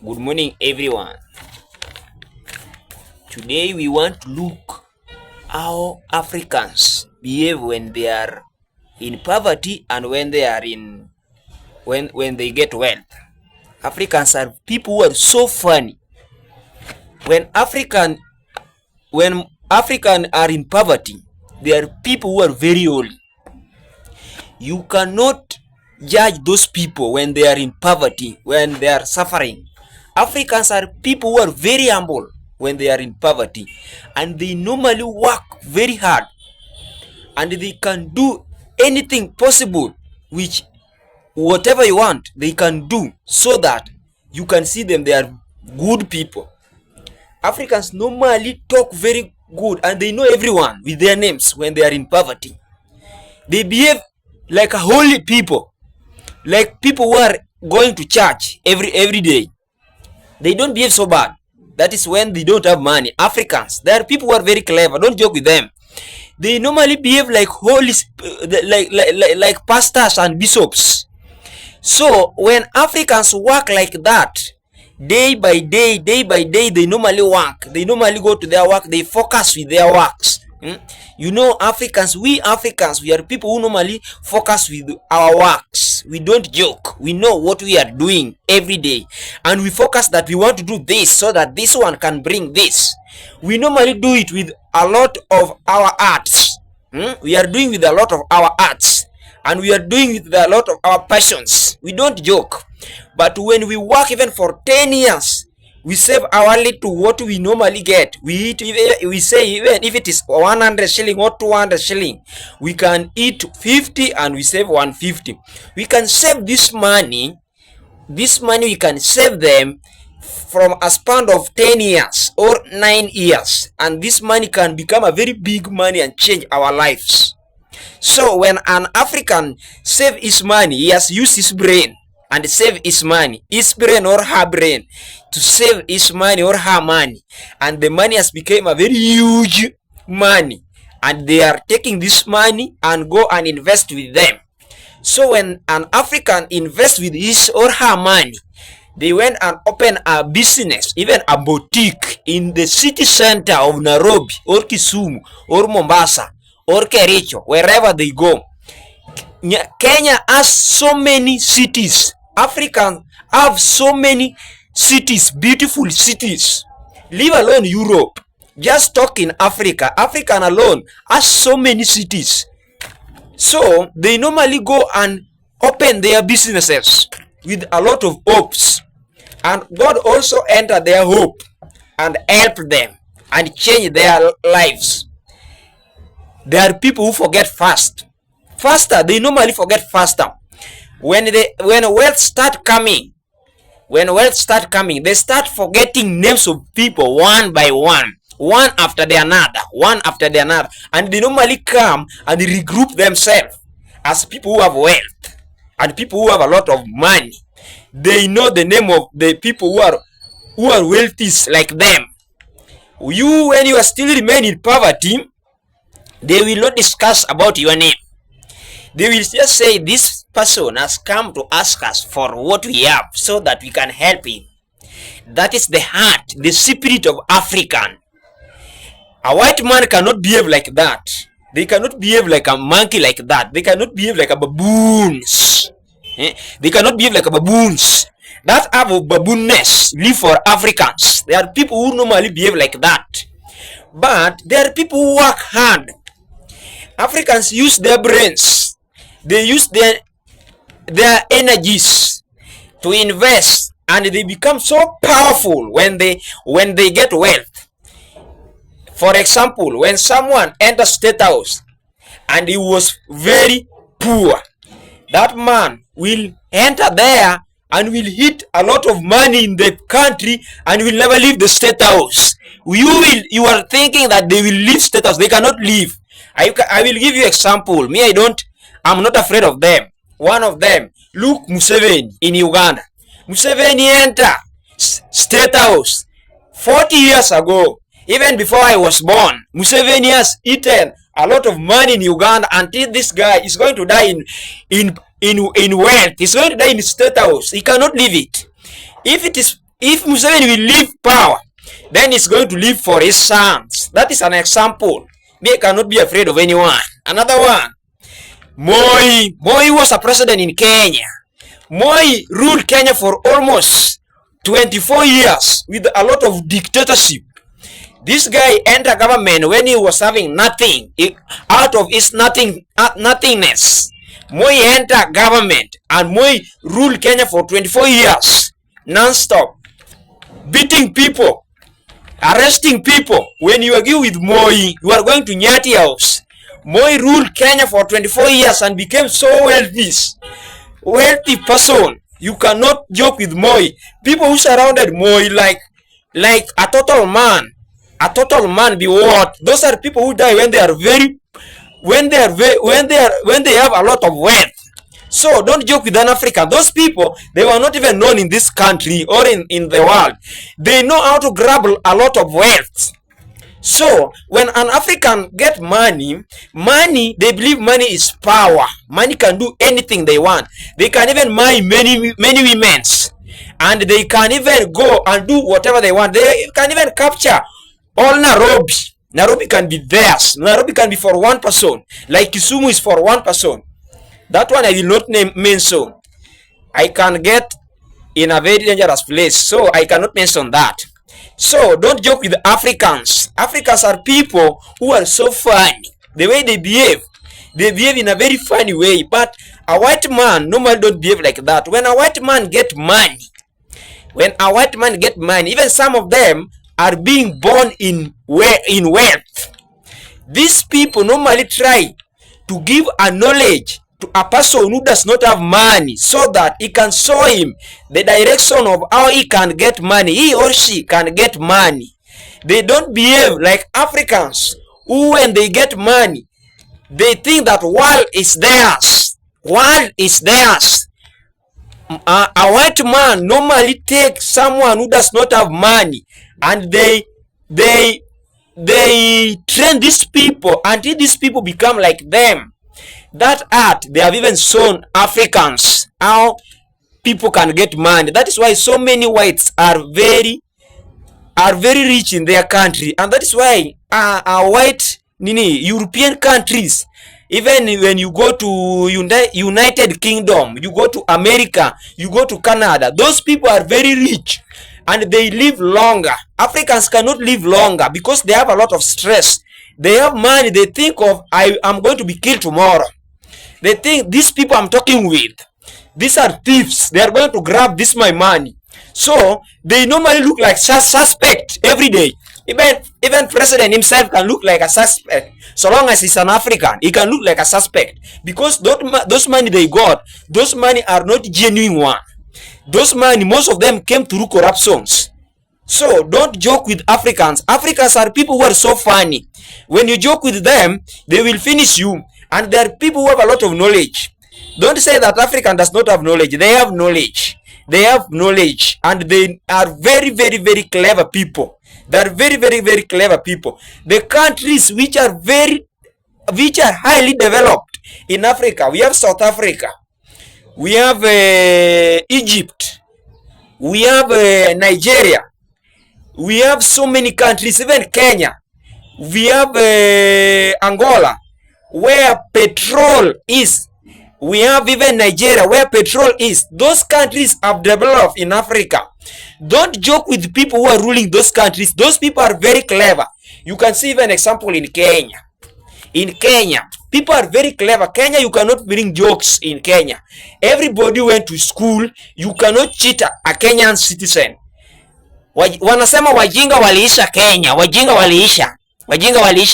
Good morning, everyone. Today we want to look how Africans behave when they are in poverty and when they are in when they get wealth. Africans are people who are so funny. When African are in poverty, they are people who are very holy. You cannot judge those people when they are in poverty, when they are suffering. Africans are people who are very humble when they are in poverty, and they normally work very hard, and they can do anything possible, which whatever you want they can do, so that you can see them, they are good people. Africans normally talk very good, and they know everyone with their names when they are in poverty. They behave like a holy people, like people who are going to church every day. They don't behave so bad. That is when they don't have money. Africans, they are people who are very clever. Don't joke with them. They normally behave like holy, like pastors and bishops. So when Africans work like that, day by day, they normally work. They normally go to their work. They focus with their works. You know, we Africans, we are people who normally focus with our works. We don't joke. We know what we are doing every day, and we focus that we want to do this so that this one can bring this. We normally do it with a lot of our arts. We are doing with a lot of our arts, and we are doing with a lot of our passions. We don't joke. But when we work even for 10 years, we save hourly to what we normally get. We say even if it is 100 shilling or 200 shilling, we can eat 50 and we save 150. We can save this money. This money we can save them from a span of 10 years or 9 years, and this money can become a very big money and change our lives. So when an African save his money, he has used his brain and save his money, his brain or her brain, to save his money or her money, and the money has become a very huge money, and they are taking this money and go and invest with them. So when an African invests with his or her money, they went and open a business, even a boutique in the city center of Nairobi or Kisumu or Mombasa or Kericho, wherever they go. Kenya has so many cities. Africans have so many cities, beautiful cities. Leave alone Europe. Just talk in Africa. African alone has so many cities. So they normally go and open their businesses with a lot of hopes. And God also enter their hope and help them and change their lives. There are people who forget faster. They normally forget faster. When wealth start coming, they start forgetting names of people one by one after the another, and they normally come and regroup themselves as people who have wealth and people who have a lot of money. They know the name of the people who are wealthy like them. You, when you are still remain in poverty, they will not discuss about your name. They will just say, this person has come to ask us for what we have so that we can help him. That is the heart, the spirit of African. A white man cannot behave like that. They cannot behave like a monkey like that. They cannot behave like a baboons. They cannot behave like a baboons. That have of baboonness live for Africans. There are people who normally behave like that. But there are people who work hard. Africans use their brains. They use their energies to invest, and they become so powerful when they get wealth. For example, when someone enters State House and he was very poor, that man will enter there and will hit a lot of money in the country and will never leave the State House. You are thinking that they will leave State House. They cannot leave. I will give you example. I'm not afraid of them. One of them, look, Museveni in Uganda. Museveni enter State House 40 years ago. Even before I was born, Museveni has eaten a lot of money in Uganda until this guy is going to die in wealth. He's going to die in State House. He cannot leave it. If it is If Museveni will leave power, then he's going to leave for his sons. That is an example. They cannot be afraid of anyone. Another one, Moi. Moi was a president in Kenya. Moi ruled Kenya for almost 24 years with a lot of dictatorship. This guy entered government when he was having nothing. Out of his nothingness, Moi entered government and Moi ruled Kenya for 24 years non-stop, beating people, arresting people. When you agree with Moi, you are going to Nyati House. Moi ruled Kenya for 24 years and became so wealthy person. You cannot joke with Moi. People who surrounded Moi like a total man. A total man be what? Those are people who die when they are when they have a lot of wealth. So don't joke with an African. Those people, they were not even known in this country or in the world. They know how to grab a lot of wealth. So when an African get money, they believe money is power. Money can do anything they want. They can even marry many women, and they can even go and do whatever they want. They can even capture all Nairobi. Nairobi can be theirs. Nairobi can be for one person, like Kisumu is for one person. That one I will not mention. I can get in a very dangerous place, so I cannot mention that. So don't joke with Africans. Africans are people who are so funny. The way they behave in a very funny way. But a white man normally don't behave like that. When a white man get money, even some of them are being born in wealth. These people normally try to give a knowledge to a person who does not have money, so that he can show him the direction of how he can get money. He or she can get money. They don't behave like Africans who, when they get money, they think that world is theirs. World is theirs. A white man normally takes someone who does not have money, and they train these people until these people become like them. That art, they have even shown Africans how people can get money. That is why so many whites are very rich in their country, and that is why white European countries, even when you go to United Kingdom, you go to America, you go to Canada, those people are very rich and they live longer. Africans cannot live longer because they have a lot of stress. They have money. They think of, I am going to be killed tomorrow. They think these people I'm talking with, these are thieves. They are going to grab my money. So they normally look like suspect every day. Even president himself can look like a suspect. So long as he's an African, he can look like a suspect. Because those money they got, those money are not genuine one. Those money, most of them came through corruptions. So don't joke with Africans. Africans are people who are so funny. When you joke with them, they will finish you. And there are people who have a lot of knowledge. Don't say that African does not have knowledge. They have knowledge. They have knowledge. And they are very, very, very clever people. They are very, very, very clever people. The countries which are highly developed in Africa, we have South Africa. We have Egypt. We have Nigeria. We have so many countries, even Kenya. We have Angola, where petrol is. We have even Nigeria, where petrol is. Those countries have developed in Africa. Don't joke with people who are ruling those countries. Those people are very clever. You can see even example in Kenya. In Kenya, people are very clever. Kenya, you cannot bring jokes in Kenya. Everybody went to school. You cannot cheat a Kenyan citizen. Wanasema wajinga waliisha Kenya. Wajinga waliisha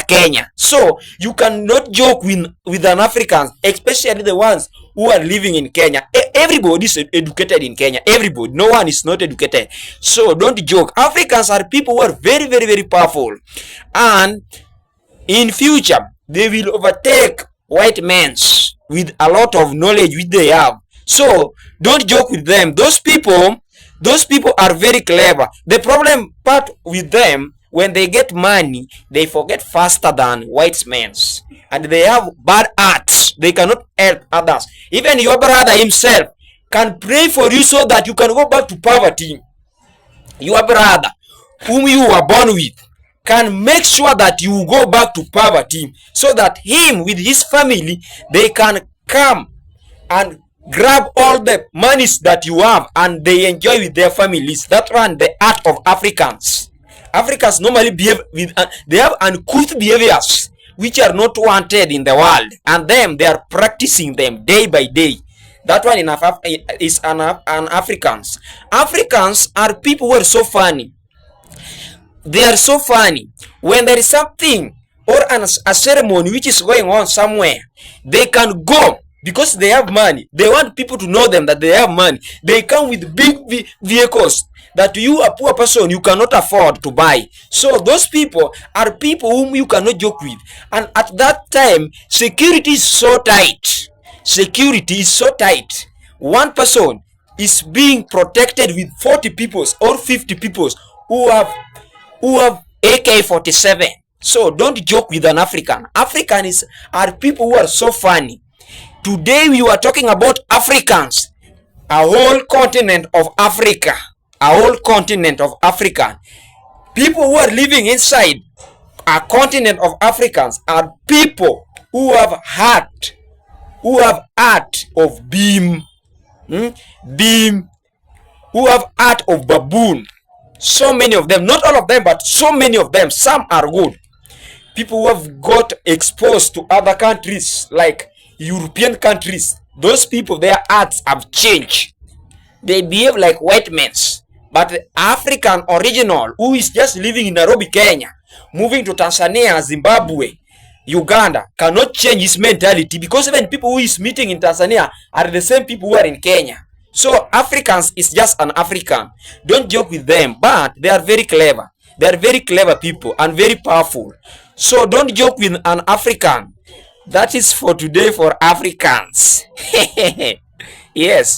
Kenya. So you cannot joke with an African, especially the ones who are living in Kenya. Everybody is educated in Kenya. Everybody. No one is not educated. So don't joke. Africans are people who are very, very, very powerful. And in future, they will overtake white men with a lot of knowledge which they have. So don't joke with them. Those people are very clever. The problem part with them, when they get money, they forget faster than white men. And they have bad arts. They cannot help others. Even your brother himself can pray for you so that you can go back to poverty. your brother whom you were born with can make sure that you go back to poverty, so that him with his family, they can come and grab all the monies that you have and they enjoy with their families. That one, the art of Africans. Africans normally behave with they have uncouth behaviors which are not wanted in the world, and them they are practicing them day by day. That one is an Africans. Africans are people who are so funny. They are so funny. When there is something or a ceremony which is going on somewhere, they can go because they have money. They want people to know them that they have money. They come with big vehicles that you, a poor person, you cannot afford to buy. So those people are people whom you cannot joke with. And at that time, security is so tight. Security is so tight. One person is being protected with 40 people or 50 people who have AK-47. So don't joke with an African. Africans are people who are so funny. Today we were talking about Africans, a whole continent of Africa, a whole continent of Africa. People who are living inside a continent of Africans are people who have heart, who have art of beam, who have art of baboon. So many of them, not all of them, but so many of them. Some are good. People who have got exposed to other countries like European countries, those people, their arts have changed. They behave like white men. But the African original who is just living in Nairobi, Kenya, moving to Tanzania, Zimbabwe, Uganda, cannot change his mentality, because even people who is meeting in Tanzania are the same people who are in Kenya. So Africans is just an African. Don't joke with them, but they are very clever. They are very clever people and very powerful. So don't joke with an African. That is for today for Africans. Yes.